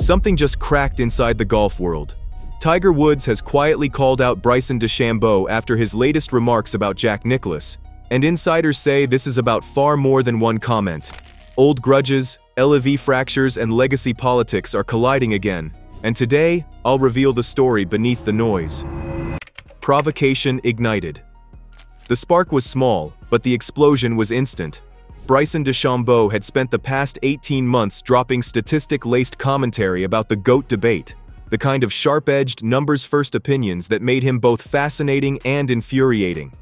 Something just cracked inside the golf world. Tiger Woods has quietly called out Bryson DeChambeau after his latest remarks about Jack Nicklaus, and insiders say this is about far more than one comment. Old grudges, LV fractures, and legacy politics are colliding again, and today, I'll reveal the story beneath the noise. Provocation ignited. The spark was small, but the explosion was instant. Bryson DeChambeau had spent the past 18 months dropping statistic-laced commentary about the GOAT debate, the kind of sharp-edged, numbers-first opinions that made him both fascinating and infuriating.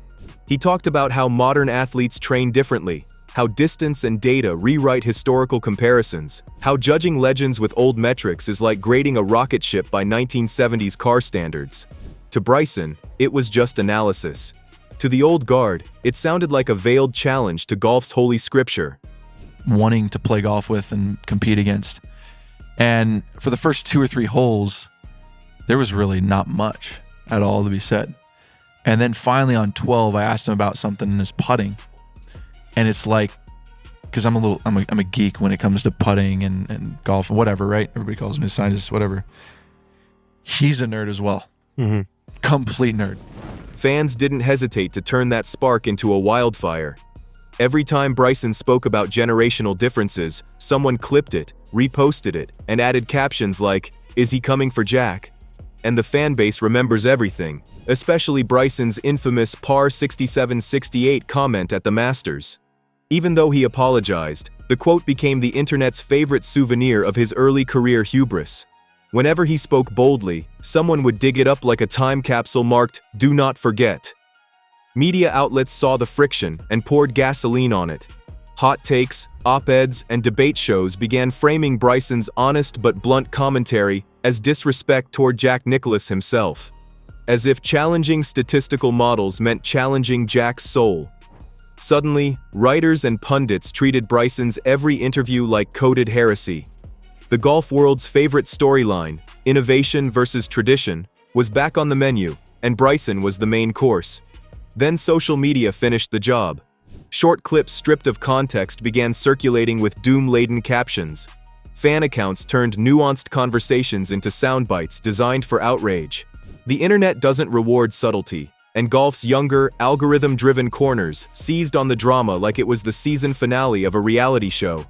He talked about how modern athletes train differently, how distance and data rewrite historical comparisons, how judging legends with old metrics is like grading a rocket ship by 1970s car standards. To Bryson, it was just analysis. To the old guard, it sounded like a veiled challenge to golf's holy scripture. Wanting to play golf with and compete against. And for the first 2 or 3 holes, there was really not much at all to be said. And then finally on 12, I asked him about something in his putting. And it's like, because I'm a geek when it comes to putting and golf and whatever, right? Everybody calls me a scientist, whatever. He's a nerd as well. Mm-hmm. Complete nerd. Fans didn't hesitate to turn that spark into a wildfire. Every time Bryson spoke about generational differences, someone clipped it, reposted it, and added captions like, "Is he coming for Jack?" And the fan base remembers everything, especially Bryson's infamous par 67-68 comment at the Masters. Even though he apologized, the quote became the internet's favorite souvenir of his early career hubris. Whenever he spoke boldly, someone would dig it up like a time capsule marked, "Do not forget." Media outlets saw the friction and poured gasoline on it. Hot takes, op-eds, and debate shows began framing Bryson's honest but blunt commentary as disrespect toward Jack Nicklaus himself. As if challenging statistical models meant challenging Jack's soul. Suddenly, writers and pundits treated Bryson's every interview like coded heresy. The golf world's favorite storyline, innovation versus tradition, was back on the menu, and Bryson was the main course. Then social media finished the job. Short clips stripped of context began circulating with doom-laden captions. Fan accounts turned nuanced conversations into soundbites designed for outrage. The internet doesn't reward subtlety, and golf's younger, algorithm-driven corners seized on the drama like it was the season finale of a reality show.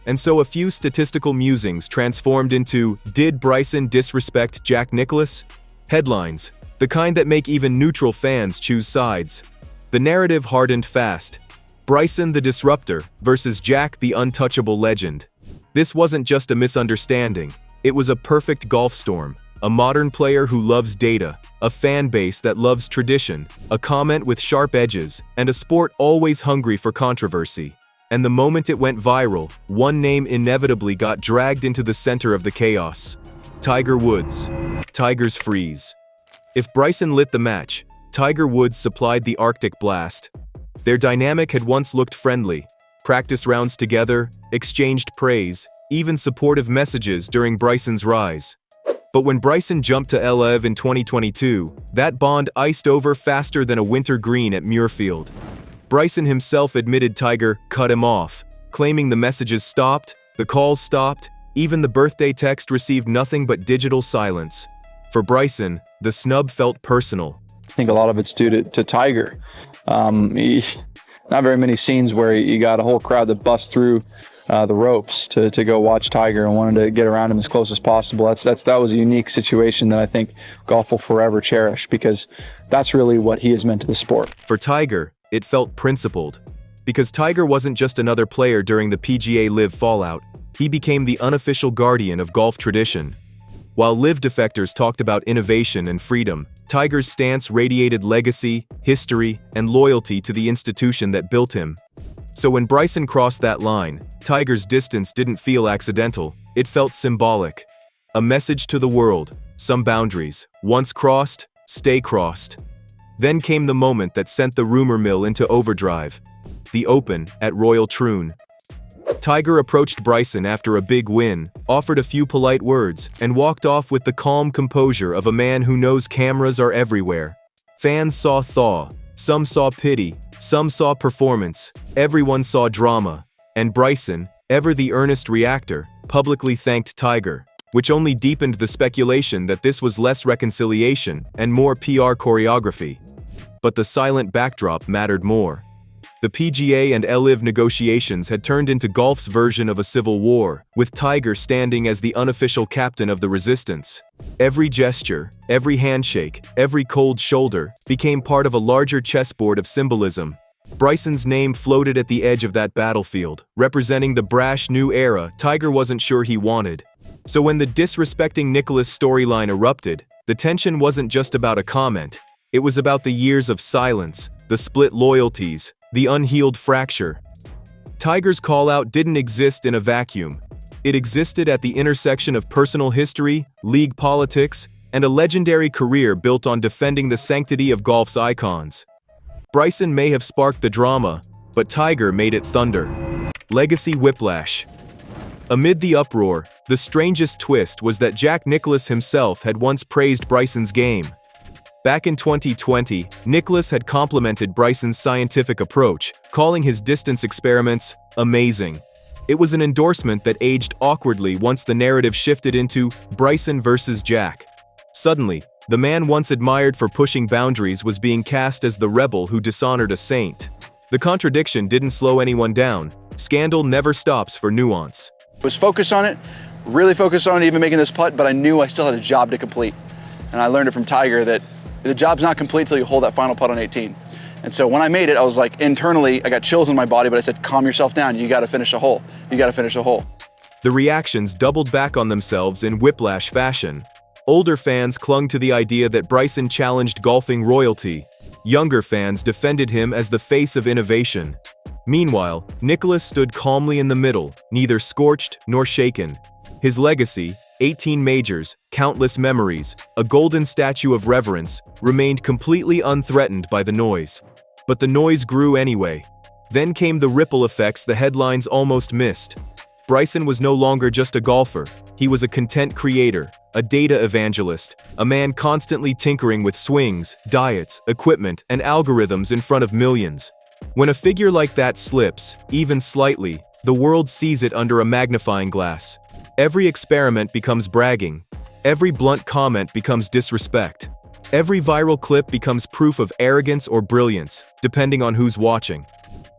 And so a few statistical musings transformed into, "Did Bryson disrespect Jack Nicklaus?" Headlines, the kind that make even neutral fans choose sides. The narrative hardened fast. Bryson the disruptor versus Jack the untouchable legend. This wasn't just a misunderstanding, it was a perfect golf storm. A modern player who loves data, a fan base that loves tradition, a comment with sharp edges, and a sport always hungry for controversy. And the moment it went viral, one name inevitably got dragged into the center of the chaos. Tiger Woods. Tiger's freeze. If Bryson lit the match, Tiger Woods supplied the Arctic blast. Their dynamic had once looked friendly. Practice rounds together, exchanged praise, even supportive messages during Bryson's rise. But when Bryson jumped to LA in 2022, that bond iced over faster than a winter green at Muirfield. Bryson himself admitted Tiger cut him off, claiming the messages stopped, the calls stopped, even the birthday text received nothing but digital silence. For Bryson, the snub felt personal. I think a lot of it's due to Tiger. Not very many scenes where you got a whole crowd that busts through the ropes to go watch Tiger and wanted to get around him as close as possible. That was a unique situation that I think golf will forever cherish, because that's really what he has meant to the sport. For Tiger, it felt principled. Because Tiger wasn't just another player during the PGA Live fallout, he became the unofficial guardian of golf tradition. While Live defectors talked about innovation and freedom, Tiger's stance radiated legacy, history, and loyalty to the institution that built him. So when Bryson crossed that line, Tiger's distance didn't feel accidental, it felt symbolic. A message to the world, some boundaries, once crossed, stay crossed. Then came the moment that sent the rumor mill into overdrive. The Open at Royal Troon. Tiger approached Bryson after a big win, offered a few polite words, and walked off with the calm composure of a man who knows cameras are everywhere. Fans saw thaw, some saw pity, some saw performance, everyone saw drama. And Bryson, ever the earnest reactor, publicly thanked Tiger. which only deepened the speculation that this was less reconciliation and more PR choreography. But the silent backdrop mattered more. The PGA and LIV negotiations had turned into golf's version of a civil war, with Tiger standing as the unofficial captain of the resistance. Every gesture, every handshake, every cold shoulder became part of a larger chessboard of symbolism. Bryson's name floated at the edge of that battlefield, representing the brash new era Tiger wasn't sure he wanted. So when the disrespecting Nicklaus storyline erupted, the tension wasn't just about a comment. It was about the years of silence, the split loyalties, the unhealed fracture. Tiger's call-out didn't exist in a vacuum. It existed at the intersection of personal history, league politics, and a legendary career built on defending the sanctity of golf's icons. Bryson may have sparked the drama, but Tiger made it thunder. Legacy whiplash. Amid the uproar, the strangest twist was that Jack Nicklaus himself had once praised Bryson's game. Back in 2020, Nicklaus had complimented Bryson's scientific approach, calling his distance experiments amazing. It was an endorsement that aged awkwardly once the narrative shifted into Bryson versus Jack. Suddenly, the man once admired for pushing boundaries was being cast as the rebel who dishonored a saint. The contradiction didn't slow anyone down. Scandal never stops for nuance. Was focused on it, really focused on it, even making this putt, but I knew I still had a job to complete. And I learned it from Tiger that the job's not complete till you hold that final putt on 18. And so when I made it, I was like, internally, I got chills in my body, but I said, calm yourself down. You got to finish a hole. You got to finish a hole. The reactions doubled back on themselves in whiplash fashion. Older fans clung to the idea that Bryson challenged golfing royalty. Younger fans defended him as the face of innovation. Meanwhile, Nicklaus stood calmly in the middle, neither scorched nor shaken. His legacy, 18 majors, countless memories, a golden statue of reverence, remained completely unthreatened by the noise. But the noise grew anyway. Then came the ripple effects the headlines almost missed. Bryson was no longer just a golfer. He was a content creator, a data evangelist, a man constantly tinkering with swings, diets, equipment, and algorithms in front of millions. When a figure like that slips, even slightly, the world sees it under a magnifying glass. Every experiment becomes bragging. Every blunt comment becomes disrespect. Every viral clip becomes proof of arrogance or brilliance, depending on who's watching.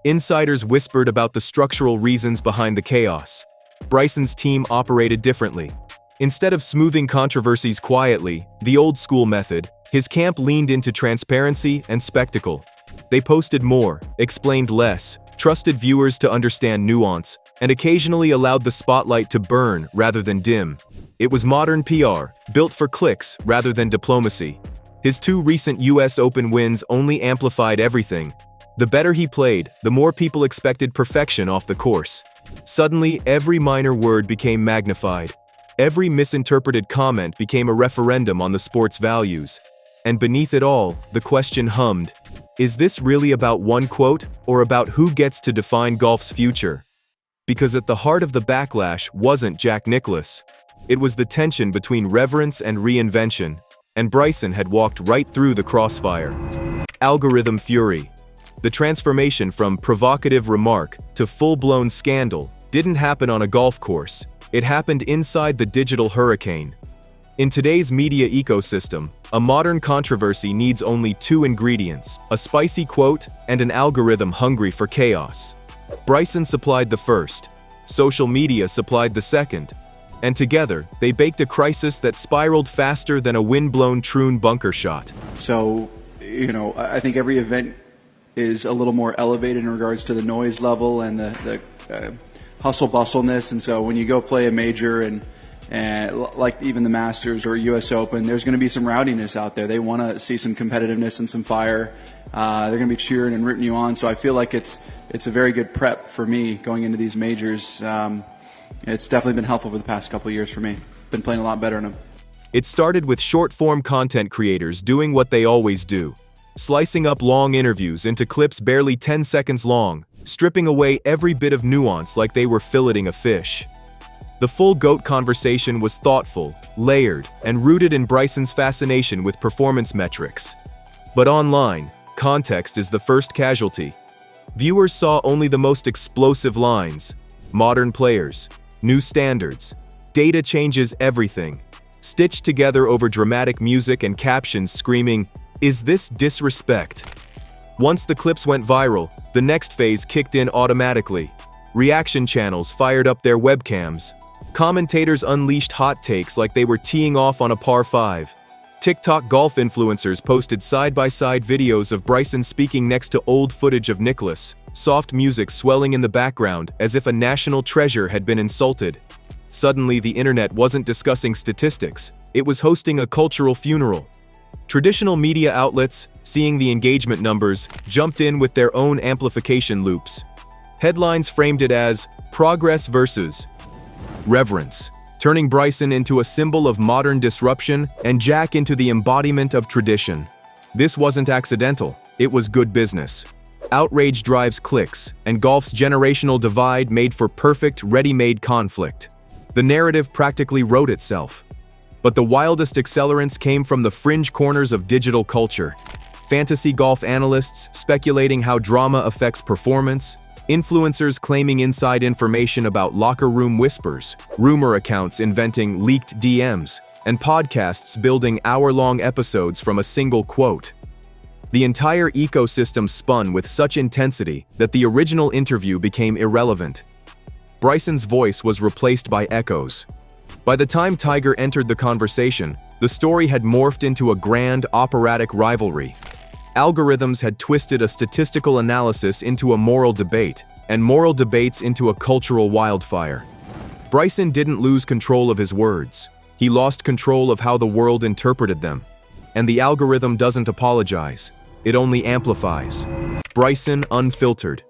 Insiders whispered about the structural reasons behind the chaos. Bryson's team operated differently. Instead of smoothing controversies quietly, the old-school method, his camp leaned into transparency and spectacle. They posted more, explained less, trusted viewers to understand nuance, and occasionally allowed the spotlight to burn rather than dim. It was modern PR, built for clicks rather than diplomacy. His 2 recent US Open wins only amplified everything. The better he played, the more people expected perfection off the course. Suddenly, every minor word became magnified. Every misinterpreted comment became a referendum on the sport's values. And beneath it all, the question hummed, is this really about one quote, or about who gets to define golf's future? Because at the heart of the backlash wasn't Jack Nicklaus. It was the tension between reverence and reinvention, and Bryson had walked right through the crossfire. Algorithm fury. The transformation from provocative remark to full-blown scandal didn't happen on a golf course. It happened inside the digital hurricane. In today's media ecosystem, a modern controversy needs only 2 ingredients, a spicy quote and an algorithm hungry for chaos. Bryson supplied the first, social media supplied the second, and together, they baked a crisis that spiraled faster than a wind-blown troon bunker shot. So, I think every event is a little more elevated in regards to the noise level and the hustle-bustleness. And so when you go play a major and like even the Masters or US Open, there's going to be some rowdiness out there. They want to see some competitiveness and some fire. They're going to be cheering and rooting you on. So I feel like it's a very good prep for me going into these majors. It's definitely been helpful over the past couple of years for me. Been playing a lot better in them. It started with short-form content creators doing what they always do, slicing up long interviews into clips barely 10 seconds long, stripping away every bit of nuance like they were filleting a fish. The full GOAT conversation was thoughtful, layered, and rooted in Bryson's fascination with performance metrics. But online, context is the first casualty. Viewers saw only the most explosive lines, modern players, new standards, Data changes everything. Stitched together over dramatic music and captions screaming, "Is this disrespect?" Once the clips went viral, the next phase kicked in automatically. Reaction channels fired up their webcams. Commentators unleashed hot takes like they were teeing off on a par 5. TikTok golf influencers posted side-by-side videos of Bryson speaking next to old footage of Nicklaus, soft music swelling in the background as if a national treasure had been insulted. Suddenly, the internet wasn't discussing statistics, it was hosting a cultural funeral. Traditional media outlets, seeing the engagement numbers, jumped in with their own amplification loops. Headlines framed it as progress versus reverence, turning Bryson into a symbol of modern disruption and Jack into the embodiment of tradition. This wasn't accidental, it was good business. Outrage drives clicks, and golf's generational divide made for perfect, ready-made conflict. The narrative practically wrote itself. But the wildest accelerants came from the fringe corners of digital culture. Fantasy golf analysts speculating how drama affects performance, influencers claiming inside information about locker room whispers, rumor accounts inventing leaked DMs, and podcasts building hour-long episodes from a single quote. The entire ecosystem spun with such intensity that the original interview became irrelevant. Bryson's voice was replaced by echoes. By the time Tiger entered the conversation, the story had morphed into a grand operatic rivalry. Algorithms had twisted a statistical analysis into a moral debate, and moral debates into a cultural wildfire. Bryson didn't lose control of his words. He lost control of how the world interpreted them. And the algorithm doesn't apologize. It only amplifies. Bryson unfiltered.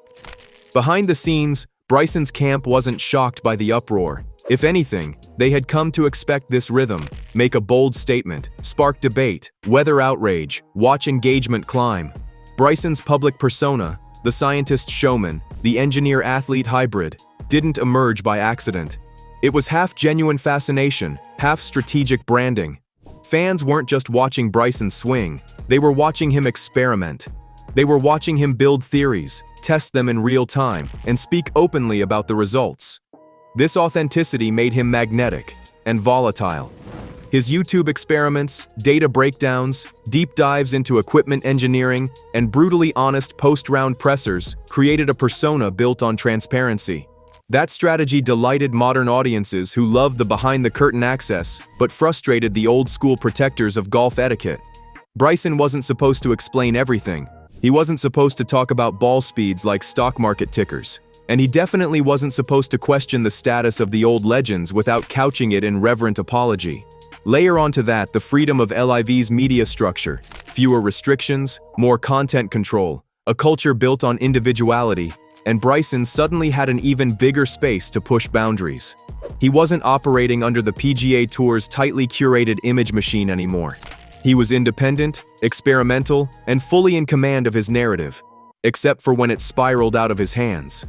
Behind the scenes, Bryson's camp wasn't shocked by the uproar. If anything, they had come to expect this rhythm, make a bold statement, spark debate, weather outrage, watch engagement climb. Bryson's public persona, the scientist showman, the engineer-athlete hybrid, didn't emerge by accident. It was half genuine fascination, half strategic branding. Fans weren't just watching Bryson swing, they were watching him experiment. They were watching him build theories, test them in real time, and speak openly about the results. This authenticity made him magnetic and volatile. His YouTube experiments, data breakdowns, deep dives into equipment engineering, and brutally honest post-round pressers created a persona built on transparency. That strategy delighted modern audiences who loved the behind-the-curtain access, but frustrated the old-school protectors of golf etiquette. Bryson wasn't supposed to explain everything. He wasn't supposed to talk about ball speeds like stock market tickers. And he definitely wasn't supposed to question the status of the old legends without couching it in reverent apology. Layer onto that the freedom of LIV's media structure, fewer restrictions, more content control, a culture built on individuality, and Bryson suddenly had an even bigger space to push boundaries. He wasn't operating under the PGA Tour's tightly curated image machine anymore. He was independent, experimental, and fully in command of his narrative, except for when it spiraled out of his hands.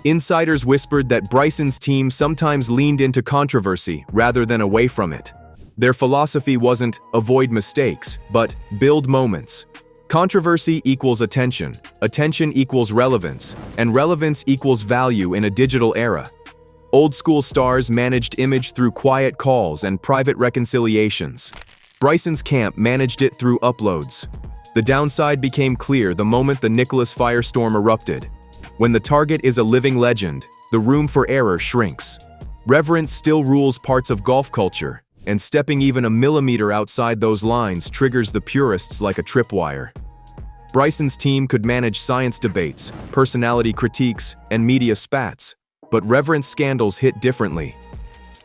Insiders whispered that Bryson's team sometimes leaned into controversy rather than away from it. Their philosophy wasn't avoid mistakes, but build moments. Controversy equals attention, attention equals relevance, and relevance equals value in a digital era. Old-school stars managed image through quiet calls and private reconciliations. Bryson's camp managed it through uploads. The downside became clear the moment the Nicklaus firestorm erupted. When the target is a living legend, the room for error shrinks. Reverence still rules parts of golf culture, and stepping even a millimeter outside those lines triggers the purists like a tripwire. Bryson's team could manage science debates, personality critiques, and media spats, but reverence scandals hit differently.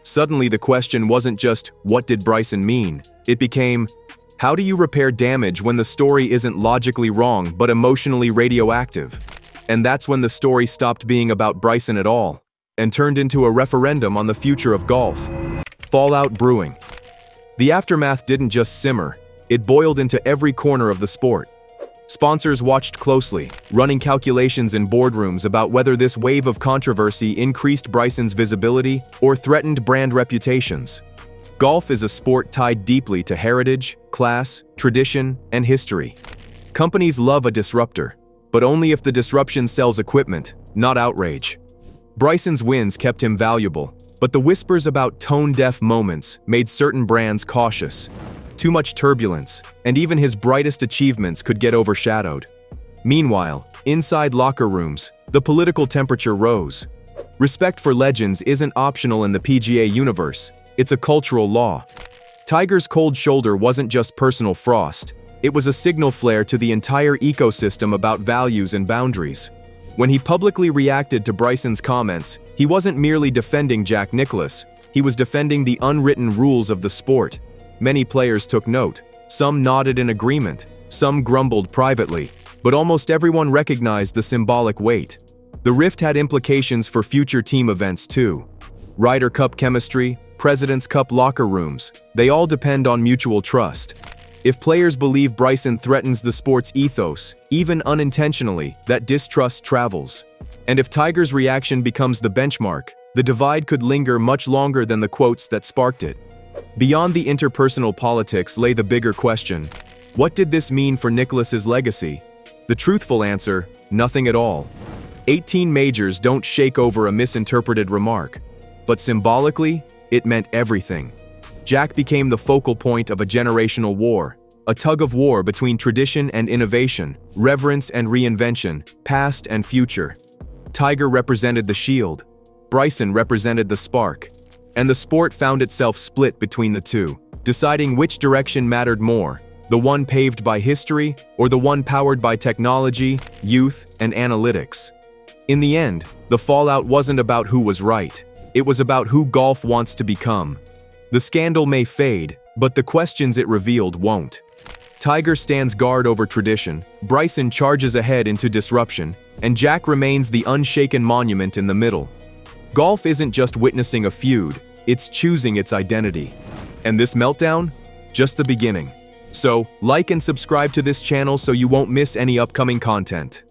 Suddenly the question wasn't just, what did Bryson mean? It became, how do you repair damage when the story isn't logically wrong but emotionally radioactive? And that's when the story stopped being about Bryson at all, and turned into a referendum on the future of golf. Fallout brewing. The aftermath didn't just simmer, it boiled into every corner of the sport. Sponsors watched closely, running calculations in boardrooms about whether this wave of controversy increased Bryson's visibility or threatened brand reputations. Golf is a sport tied deeply to heritage, class, tradition, and history. Companies love a disruptor, but only if the disruption sells equipment, not outrage. Bryson's wins kept him valuable, but the whispers about tone-deaf moments made certain brands cautious. Too much turbulence, and even his brightest achievements could get overshadowed. Meanwhile, inside locker rooms, the political temperature rose. Respect for legends isn't optional in the PGA universe, it's a cultural law. Tiger's cold shoulder wasn't just personal frost, it was a signal flare to the entire ecosystem about values and boundaries. When he publicly reacted to Bryson's comments, he wasn't merely defending Jack Nicklaus, he was defending the unwritten rules of the sport. Many players took note, some nodded in agreement, some grumbled privately, but almost everyone recognized the symbolic weight. The rift had implications for future team events too. Ryder Cup chemistry, President's Cup locker rooms, they all depend on mutual trust. If players believe Bryson threatens the sport's ethos, even unintentionally, that distrust travels. And if Tiger's reaction becomes the benchmark, the divide could linger much longer than the quotes that sparked it. Beyond the interpersonal politics lay the bigger question: what did this mean for Nicklaus's legacy? The truthful answer: nothing at all. 18 majors don't shake over a misinterpreted remark. But symbolically, it meant everything. Jack became the focal point of a generational war, a tug-of-war between tradition and innovation, reverence and reinvention, past and future. Tiger represented the shield, Bryson represented the spark, and the sport found itself split between the two, deciding which direction mattered more, the one paved by history or the one powered by technology, youth, and analytics. In the end, the fallout wasn't about who was right, it was about who golf wants to become. The scandal may fade, but the questions it revealed won't. Tiger stands guard over tradition, Bryson charges ahead into disruption, and Jack remains the unshaken monument in the middle. Golf isn't just witnessing a feud, it's choosing its identity. And this meltdown? Just the beginning. So, like and subscribe to this channel so you won't miss any upcoming content.